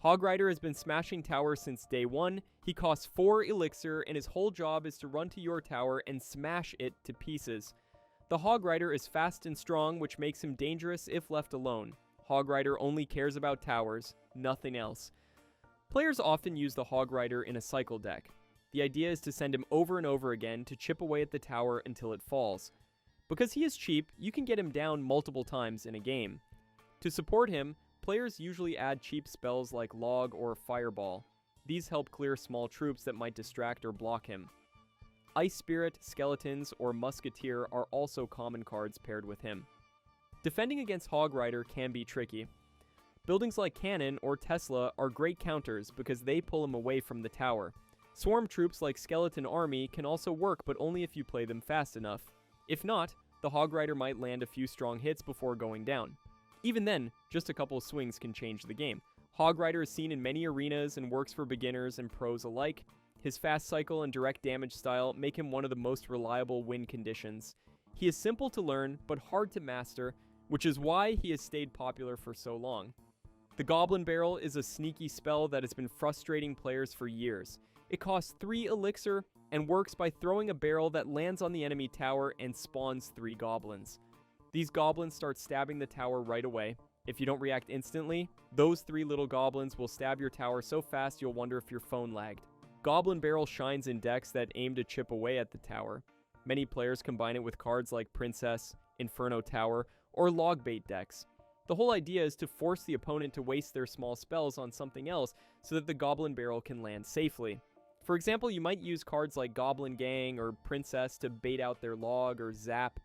Hog Rider has been smashing towers since day one. He costs 4 elixir, and his whole job is to run to your tower and smash it to pieces. The Hog Rider is fast and strong, which makes him dangerous if left alone. Hog Rider only cares about towers, nothing else. Players often use the Hog Rider in a cycle deck. The idea is to send him over and over again to chip away at the tower until it falls. Because he is cheap, you can get him down multiple times in a game. To support him, players usually add cheap spells like Log or Fireball. These help clear small troops that might distract or block him. Ice Spirit, Skeletons, or Musketeer are also common cards paired with him. Defending against Hog Rider can be tricky. Buildings like Cannon or Tesla are great counters because they pull him away from the tower. Swarm troops like Skeleton Army can also work, but only if you play them fast enough. If not, the Hog Rider might land a few strong hits before going down. Even then, just a couple of swings can change the game. Hog Rider is seen in many arenas and works for beginners and pros alike. His fast cycle and direct damage style make him one of the most reliable win conditions. He is simple to learn, but hard to master, which is why he has stayed popular for so long. The Goblin Barrel is a sneaky spell that has been frustrating players for years. It costs 3 elixir and works by throwing a barrel that lands on the enemy tower and spawns 3 goblins. These goblins start stabbing the tower right away. If you don't react instantly, those 3 little goblins will stab your tower so fast you'll wonder if your phone lagged. Goblin Barrel shines in decks that aim to chip away at the tower. Many players combine it with cards like Princess, Inferno Tower, or Log Bait decks. The whole idea is to force the opponent to waste their small spells on something else so that the Goblin Barrel can land safely. For example, you might use cards like Goblin Gang or Princess to bait out their Log or Zap.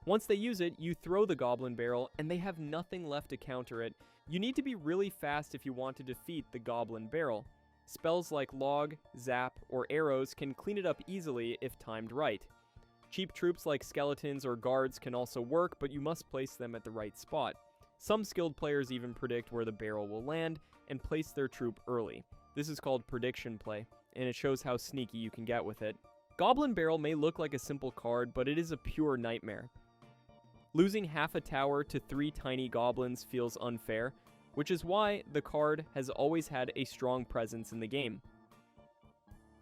Once they use it, you throw the Goblin Barrel and they have nothing left to counter it. You need to be really fast if you want to defeat the Goblin Barrel. Spells like Log, Zap, or Arrows can clean it up easily if timed right. Cheap troops like Skeletons or Guards can also work, but you must place them at the right spot. Some skilled players even predict where the barrel will land and place their troop early. This is called prediction play, and it shows how sneaky you can get with it. Goblin Barrel may look like a simple card, but it is a pure nightmare. Losing half a tower to 3 tiny goblins feels unfair, which is why the card has always had a strong presence in the game.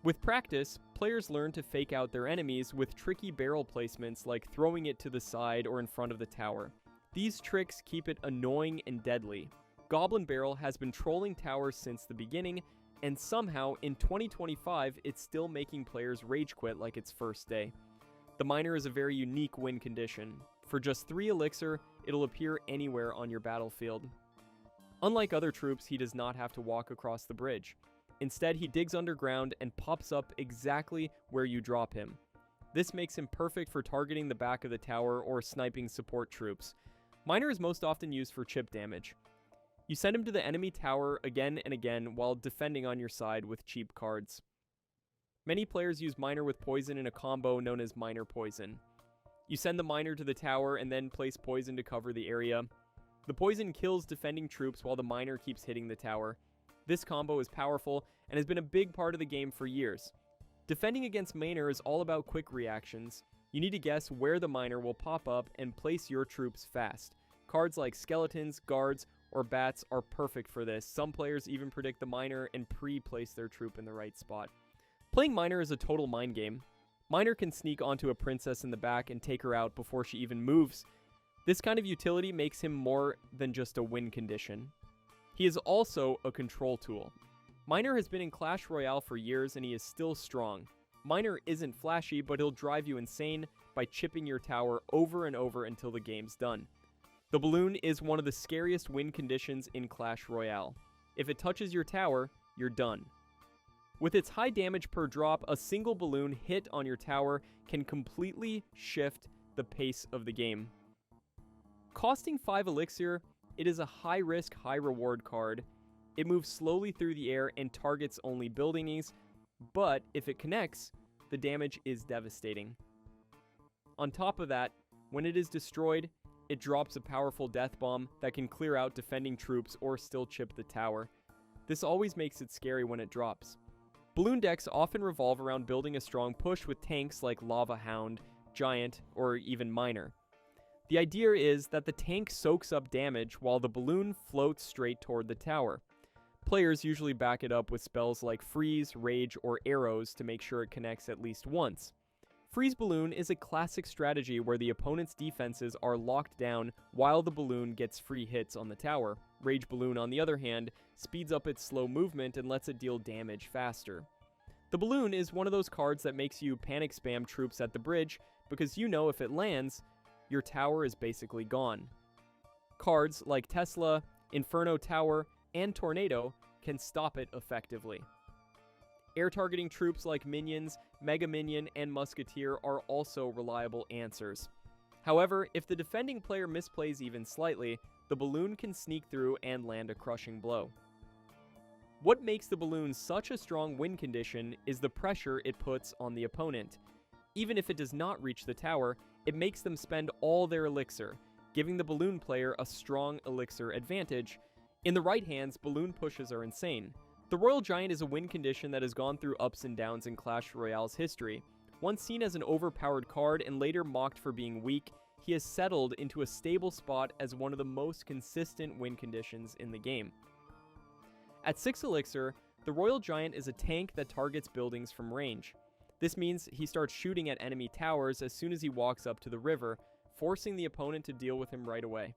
With practice, players learn to fake out their enemies with tricky barrel placements like throwing it to the side or in front of the tower. These tricks keep it annoying and deadly. Goblin Barrel has been trolling towers since the beginning, and somehow in 2025 it's still making players rage quit like its first day. The Miner is a very unique win condition. For just 3 elixir, it'll appear anywhere on your battlefield. Unlike other troops, he does not have to walk across the bridge. Instead, he digs underground and pops up exactly where you drop him. This makes him perfect for targeting the back of the tower or sniping support troops. Miner is most often used for chip damage. You send him to the enemy tower again and again while defending on your side with cheap cards. Many players use Miner with poison in a combo known as Miner Poison. You send the Miner to the tower and then place poison to cover the area. The poison kills defending troops while the Miner keeps hitting the tower. This combo is powerful and has been a big part of the game for years. Defending against Miner is all about quick reactions. You need to guess where the Miner will pop up and place your troops fast. Cards like Skeletons, Guards, or Bats are perfect for this. Some players even predict the Miner and pre-place their troop in the right spot. Playing Miner is a total mind game. Miner can sneak onto a princess in the back and take her out before she even moves. This kind of utility makes him more than just a win condition. He is also a control tool. Miner has been in Clash Royale for years and he is still strong. Miner isn't flashy, but he'll drive you insane by chipping your tower over and over until the game's done. The balloon is one of the scariest win conditions in Clash Royale. If it touches your tower, you're done. With its high damage per drop, a single balloon hit on your tower can completely shift the pace of the game. Costing 5 elixir, it is a high-risk, high-reward card. It moves slowly through the air and targets only buildings, but if it connects, the damage is devastating. On top of that, when it is destroyed, it drops a powerful death bomb that can clear out defending troops or still chip the tower. This always makes it scary when it drops. Balloon decks often revolve around building a strong push with tanks like Lava Hound, Giant, or even Miner. The idea is that the tank soaks up damage while the balloon floats straight toward the tower. Players usually back it up with spells like Freeze, Rage, or Arrows to make sure it connects at least once. Freeze Balloon is a classic strategy where the opponent's defenses are locked down while the balloon gets free hits on the tower. Rage Balloon, on the other hand, speeds up its slow movement and lets it deal damage faster. The balloon is one of those cards that makes you panic spam troops at the bridge because you know if it lands, your tower is basically gone. Cards like Tesla, Inferno Tower, and Tornado can stop it effectively. Air targeting troops like Minions, Mega Minion, and Musketeer are also reliable answers. However, if the defending player misplays even slightly, the balloon can sneak through and land a crushing blow. What makes the balloon such a strong win condition is the pressure it puts on the opponent. Even if it does not reach the tower, it makes them spend all their elixir, giving the balloon player a strong elixir advantage. In the right hands, balloon pushes are insane. The Royal Giant is a win condition that has gone through ups and downs in Clash Royale's history. Once seen as an overpowered card and later mocked for being weak, he has settled into a stable spot as one of the most consistent win conditions in the game. At 6 elixir, the Royal Giant is a tank that targets buildings from range. This means he starts shooting at enemy towers as soon as he walks up to the river, forcing the opponent to deal with him right away.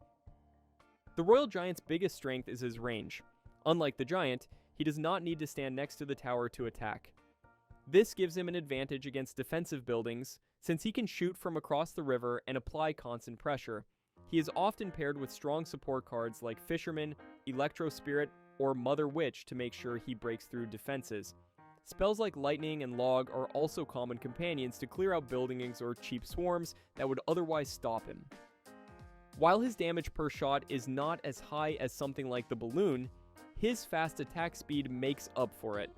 The Royal Giant's biggest strength is his range. Unlike the Giant, he does not need to stand next to the tower to attack. This gives him an advantage against defensive buildings, since he can shoot from across the river and apply constant pressure. He is often paired with strong support cards like Fisherman, Electro Spirit, or Mother Witch to make sure he breaks through defenses. Spells like Lightning and Log are also common companions to clear out buildings or cheap swarms that would otherwise stop him. While his damage per shot is not as high as something like the balloon, his fast attack speed makes up for it.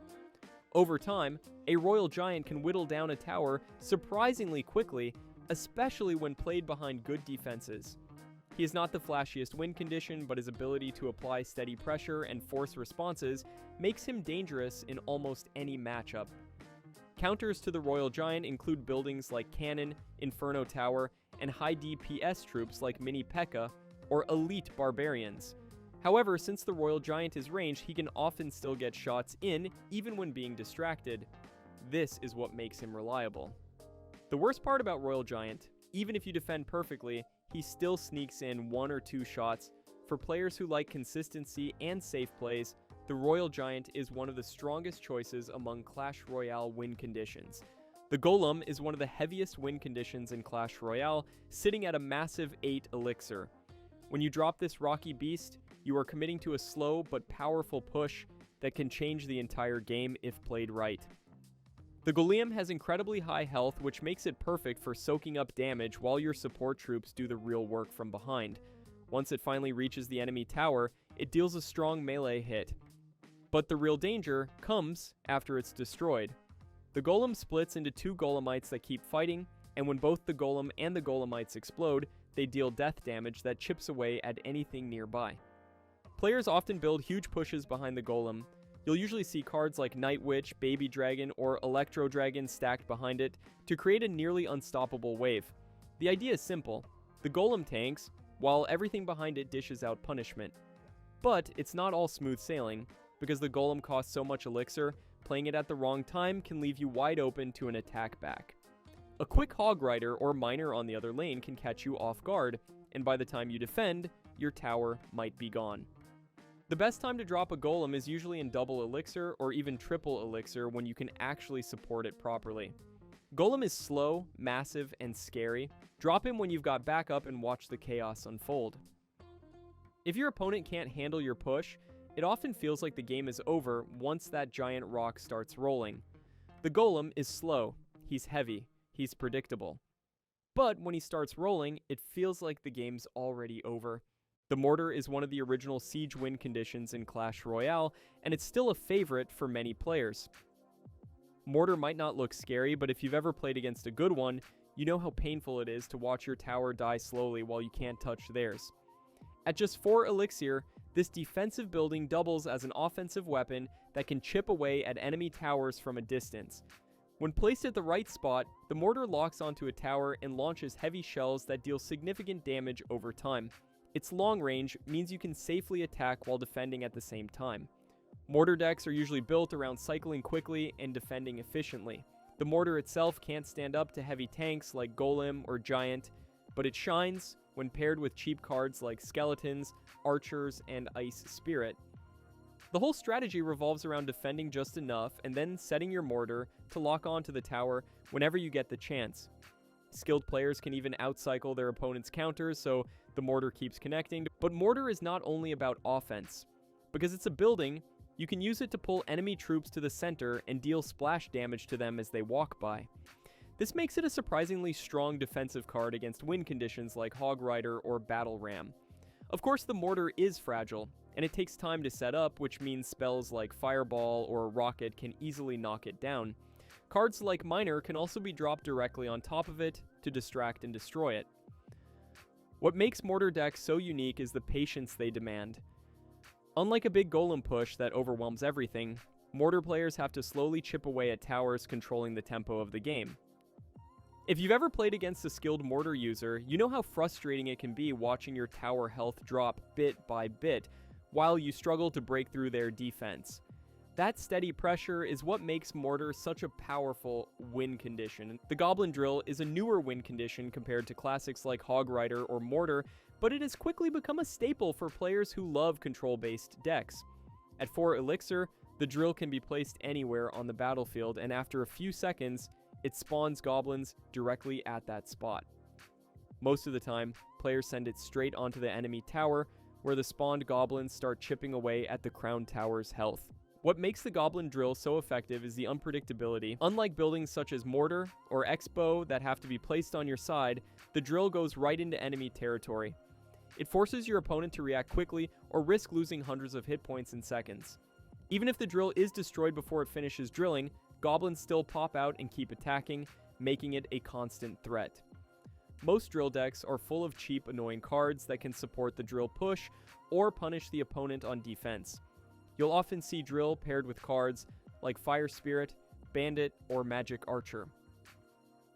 Over time, a Royal Giant can whittle down a tower surprisingly quickly, especially when played behind good defenses. He is not the flashiest win condition, but his ability to apply steady pressure and force responses makes him dangerous in almost any matchup. Counters to the Royal Giant include buildings like Cannon, Inferno Tower, and high DPS troops like Mini P.E.K.K.A. or Elite Barbarians. However, since the Royal Giant is ranged, he can often still get shots in, even when being distracted. This is what makes him reliable. The worst part about Royal Giant, even if you defend perfectly, he still sneaks in 1 or 2 shots. For players who like consistency and safe plays, the Royal Giant is one of the strongest choices among Clash Royale win conditions. The Golem is one of the heaviest win conditions in Clash Royale, sitting at a massive 8 elixir. When you drop this rocky beast, you are committing to a slow but powerful push that can change the entire game if played right. The Golem has incredibly high health, which makes it perfect for soaking up damage while your support troops do the real work from behind. Once it finally reaches the enemy tower, it deals a strong melee hit. But the real danger comes after it's destroyed. The Golem splits into 2 Golemites that keep fighting, and when both the Golem and the Golemites explode, they deal death damage that chips away at anything nearby. Players often build huge pushes behind the Golem. You'll usually see cards like Night Witch, Baby Dragon, or Electro Dragon stacked behind it to create a nearly unstoppable wave. The idea is simple. The Golem tanks, while everything behind it dishes out punishment. But it's not all smooth sailing, because the Golem costs so much elixir, playing it at the wrong time can leave you wide open to an attack back. A quick Hog Rider or Miner on the other lane can catch you off guard, and by the time you defend, your tower might be gone. The best time to drop a Golem is usually in double elixir or even triple elixir when you can actually support it properly. Golem is slow, massive, and scary. Drop him when you've got backup and watch the chaos unfold. If your opponent can't handle your push, it often feels like the game is over once that giant rock starts rolling. The Golem is slow, he's heavy, he's predictable. But when he starts rolling, it feels like the game's already over. The Mortar is one of the original siege win conditions in Clash Royale, and it's still a favorite for many players. Mortar might not look scary, but if you've ever played against a good one, you know how painful it is to watch your tower die slowly while you can't touch theirs. At just 4 elixir, this defensive building doubles as an offensive weapon that can chip away at enemy towers from a distance. When placed at the right spot, the Mortar locks onto a tower and launches heavy shells that deal significant damage over time. Its long range means you can safely attack while defending at the same time. Mortar decks are usually built around cycling quickly and defending efficiently. The mortar itself can't stand up to heavy tanks like Golem or Giant, but it shines when paired with cheap cards like Skeletons, Archers, and Ice Spirit. The whole strategy revolves around defending just enough and then setting your mortar to lock onto the tower whenever you get the chance. Skilled players can even outcycle their opponent's counters so the mortar keeps connecting, but mortar is not only about offense. Because it's a building, you can use it to pull enemy troops to the center and deal splash damage to them as they walk by. This makes it a surprisingly strong defensive card against win conditions like Hog Rider or Battle Ram. Of course, the mortar is fragile, and it takes time to set up, which means spells like Fireball or Rocket can easily knock it down. Cards like Miner can also be dropped directly on top of it to distract and destroy it. What makes mortar decks so unique is the patience they demand. Unlike a big golem push that overwhelms everything, mortar players have to slowly chip away at towers controlling the tempo of the game. If you've ever played against a skilled mortar user, you know how frustrating it can be watching your tower health drop bit by bit while you struggle to break through their defense. That steady pressure is what makes mortar such a powerful win condition. The Goblin Drill is a newer win condition compared to classics like Hog Rider or Mortar, but it has quickly become a staple for players who love control-based decks. At 4 Elixir, the drill can be placed anywhere on the battlefield, and after a few seconds, it spawns goblins directly at that spot. Most of the time, players send it straight onto the enemy tower, where the spawned goblins start chipping away at the crown tower's health. What makes the Goblin Drill so effective is the unpredictability. Unlike buildings such as Mortar or Expo that have to be placed on your side, the drill goes right into enemy territory. It forces your opponent to react quickly or risk losing hundreds of hit points in seconds. Even if the drill is destroyed before it finishes drilling, goblins still pop out and keep attacking, making it a constant threat. Most drill decks are full of cheap, annoying cards that can support the drill push or punish the opponent on defense. You'll often see drill paired with cards like Fire Spirit, Bandit, or Magic Archer.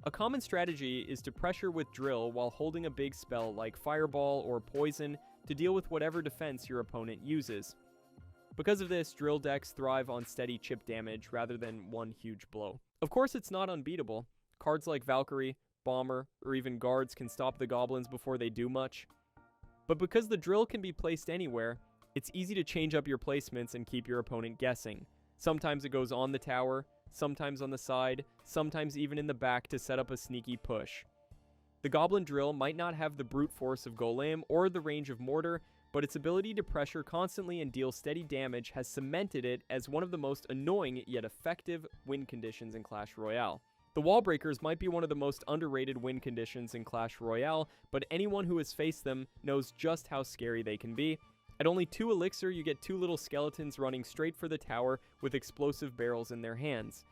A common strategy is to pressure with drill while holding a big spell like Fireball or Poison to deal with whatever defense your opponent uses. Because of this, drill decks thrive on steady chip damage rather than one huge blow. Of course, it's not unbeatable. Cards like Valkyrie, Bomber, or even Guards can stop the goblins before they do much. But because the drill can be placed anywhere, it's easy to change up your placements and keep your opponent guessing. Sometimes it goes on the tower, sometimes on the side, sometimes even in the back to set up a sneaky push. The Goblin Drill might not have the brute force of Golem or the range of Mortar, but its ability to pressure constantly and deal steady damage has cemented it as one of the most annoying yet effective win conditions in Clash Royale. The Wall Breakers might be one of the most underrated win conditions in Clash Royale, but anyone who has faced them knows just how scary they can be. At only 2 Elixir, you get 2 little skeletons running straight for the tower with explosive barrels in their hands.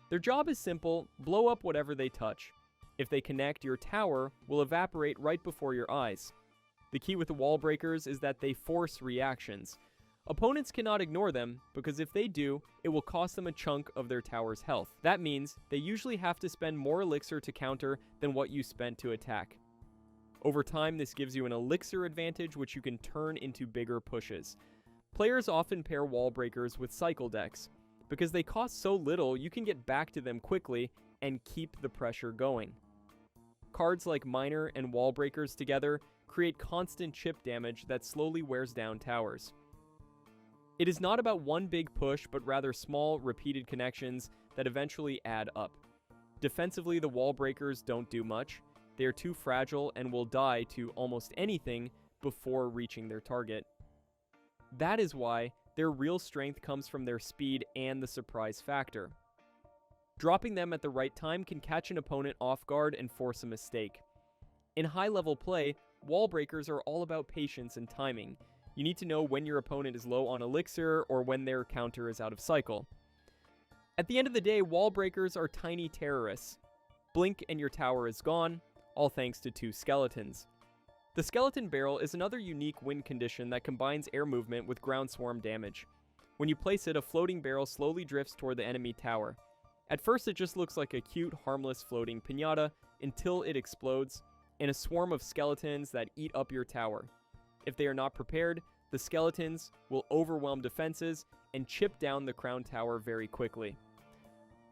Their job is simple: blow up whatever they touch. If they connect, your tower will evaporate right before your eyes. The key with the Wall Breakers is that they force reactions. Opponents cannot ignore them, because if they do, it will cost them a chunk of their tower's health. That means they usually have to spend more Elixir to counter than what you spent to attack. Over time, this gives you an Elixir advantage which you can turn into bigger pushes. Players often pair Wall Breakers with cycle decks. Because they cost so little, you can get back to them quickly and keep the pressure going. Cards like Miner and Wall Breakers together create constant chip damage that slowly wears down towers. It is not about one big push, but rather small, repeated connections that eventually add up. Defensively, the Wall Breakers don't do much. They are too fragile and will die to almost anything before reaching their target. That is why their real strength comes from their speed and the surprise factor. Dropping them at the right time can catch an opponent off guard and force a mistake. In high-level play, Wall Breakers are all about patience and timing. You need to know when your opponent is low on Elixir or when their counter is out of cycle. At the end of the day, Wall Breakers are tiny terrorists. Blink and your tower is gone, all thanks to 2 skeletons. The Skeleton Barrel is another unique win condition that combines air movement with ground swarm damage. When you place it, a floating barrel slowly drifts toward the enemy tower. At first, it just looks like a cute, harmless floating piñata until it explodes in a swarm of skeletons that eat up your tower. If they are not prepared, the skeletons will overwhelm defenses and chip down the crown tower very quickly.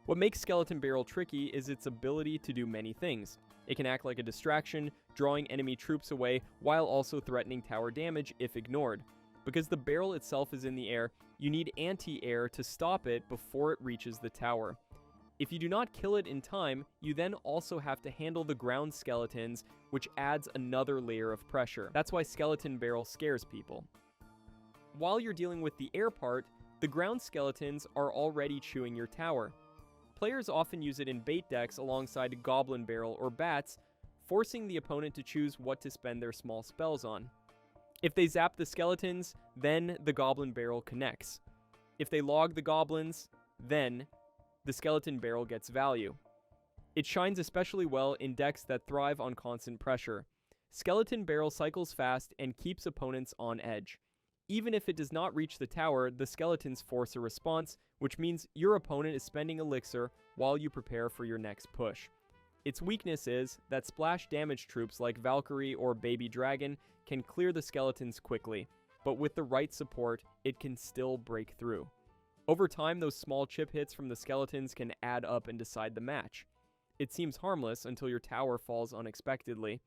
What makes Skeleton Barrel tricky is its ability to do many things. It can act like a distraction, drawing enemy troops away while also threatening tower damage if ignored. Because the barrel itself is in the air, you need anti-air to stop it before it reaches the tower. If you do not kill it in time, you then also have to handle the ground skeletons, which adds another layer of pressure. That's why Skeleton Barrel scares people. While you're dealing with the air part, the ground skeletons are already chewing your tower. Players often use it in bait decks alongside Goblin Barrel or Bats, forcing the opponent to choose what to spend their small spells on. If they zap the skeletons, then the Goblin Barrel connects. If they log the goblins, then the Skeleton Barrel gets value. It shines especially well in decks that thrive on constant pressure. Skeleton Barrel cycles fast and keeps opponents on edge. Even if it does not reach the tower, the skeletons force a response, which means your opponent is spending elixir while you prepare for your next push. Its weakness is that splash damage troops like Valkyrie or Baby Dragon can clear the skeletons quickly, but with the right support, it can still break through. Over time, those small chip hits from the skeletons can add up and decide the match. It seems harmless until your tower falls unexpectedly.